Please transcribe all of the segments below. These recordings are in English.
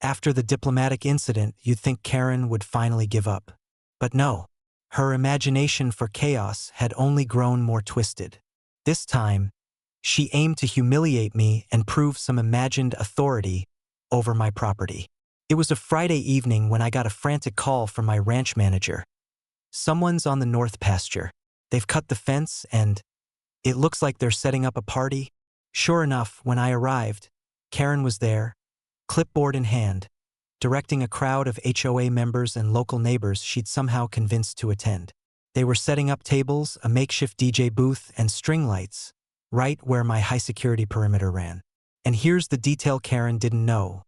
After the diplomatic incident, you'd think Karen would finally give up. But no. Her imagination for chaos had only grown more twisted. This time, she aimed to humiliate me and prove some imagined authority over my property. It was a Friday evening when I got a frantic call from my ranch manager. Someone's on the north pasture. They've cut the fence and it looks like they're setting up a party. Sure enough, when I arrived, Karen was there, clipboard in hand, directing a crowd of HOA members and local neighbors she'd somehow convinced to attend. They were setting up tables, a makeshift DJ booth, and string lights, right where my high-security perimeter ran. And here's the detail Karen didn't know.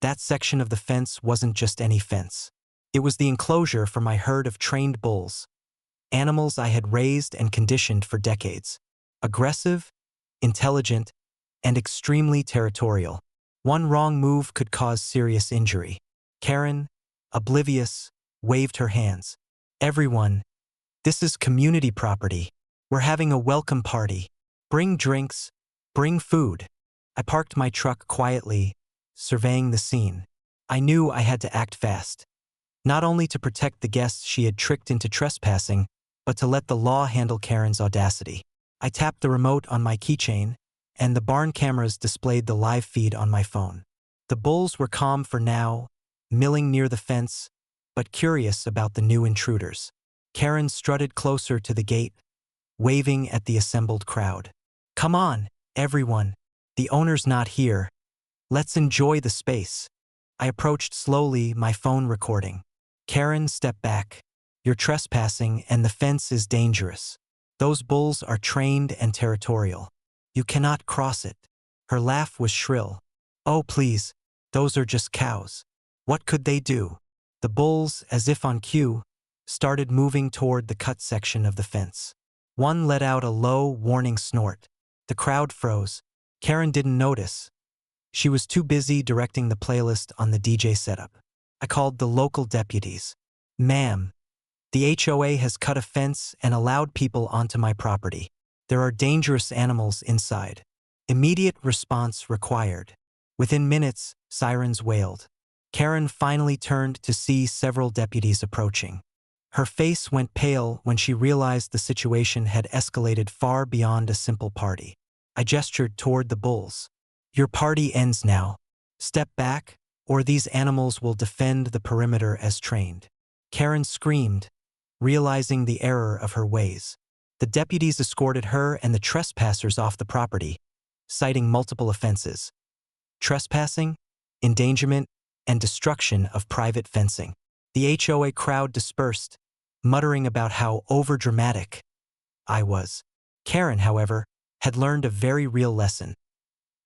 That section of the fence wasn't just any fence. It was the enclosure for my herd of trained bulls, animals I had raised and conditioned for decades. Aggressive, intelligent, and extremely territorial. One wrong move could cause serious injury. Karen, oblivious, waved her hands. Everyone, this is community property. We're having a welcome party. Bring drinks, bring food. I parked my truck quietly, surveying the scene. I knew I had to act fast. Not only to protect the guests she had tricked into trespassing, but to let the law handle Karen's audacity. I tapped the remote on my keychain, and the barn cameras displayed the live feed on my phone. The bulls were calm for now, milling near the fence, but curious about the new intruders. Karen strutted closer to the gate, waving at the assembled crowd. Come on, everyone. The owner's not here. Let's enjoy the space. I approached slowly, my phone recording. Karen, step back. You're trespassing and the fence is dangerous. Those bulls are trained and territorial. You cannot cross it. Her laugh was shrill. Oh, please, those are just cows. What could they do? The bulls, as if on cue, started moving toward the cut section of the fence. One let out a low, warning snort. The crowd froze. Karen didn't notice. She was too busy directing the playlist on the DJ setup. I called the local deputies. Ma'am, the HOA has cut a fence and allowed people onto my property. There are dangerous animals inside. Immediate response required. Within minutes, sirens wailed. Karen finally turned to see several deputies approaching. Her face went pale when she realized the situation had escalated far beyond a simple party. I gestured toward the bulls. Your party ends now. Step back, or these animals will defend the perimeter as trained. Karen screamed, realizing the error of her ways. The deputies escorted her and the trespassers off the property, citing multiple offenses: trespassing, endangerment, and destruction of private fencing. The HOA crowd dispersed, muttering about how overdramatic I was. Karen, however, had learned a very real lesson.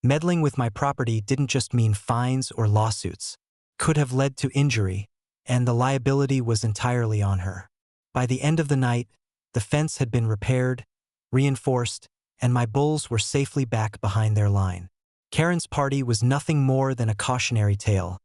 Meddling with my property didn't just mean fines or lawsuits. Could have led to injury, and the liability was entirely on her. By the end of the night, the fence had been repaired, reinforced, and my bulls were safely back behind their line. Karen's party was nothing more than a cautionary tale,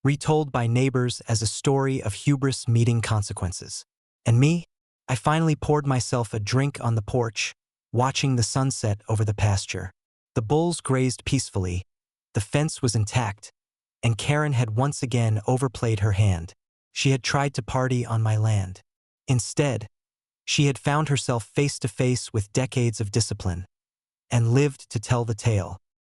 retold by neighbors as a story of hubris meeting consequences. And me? I finally poured myself a drink on the porch, watching the sunset over the pasture. The bulls grazed peacefully, the fence was intact, and Karen had once again overplayed her hand. She had tried to party on my land. Instead, she had found herself face to face with decades of discipline, and lived to tell the tale.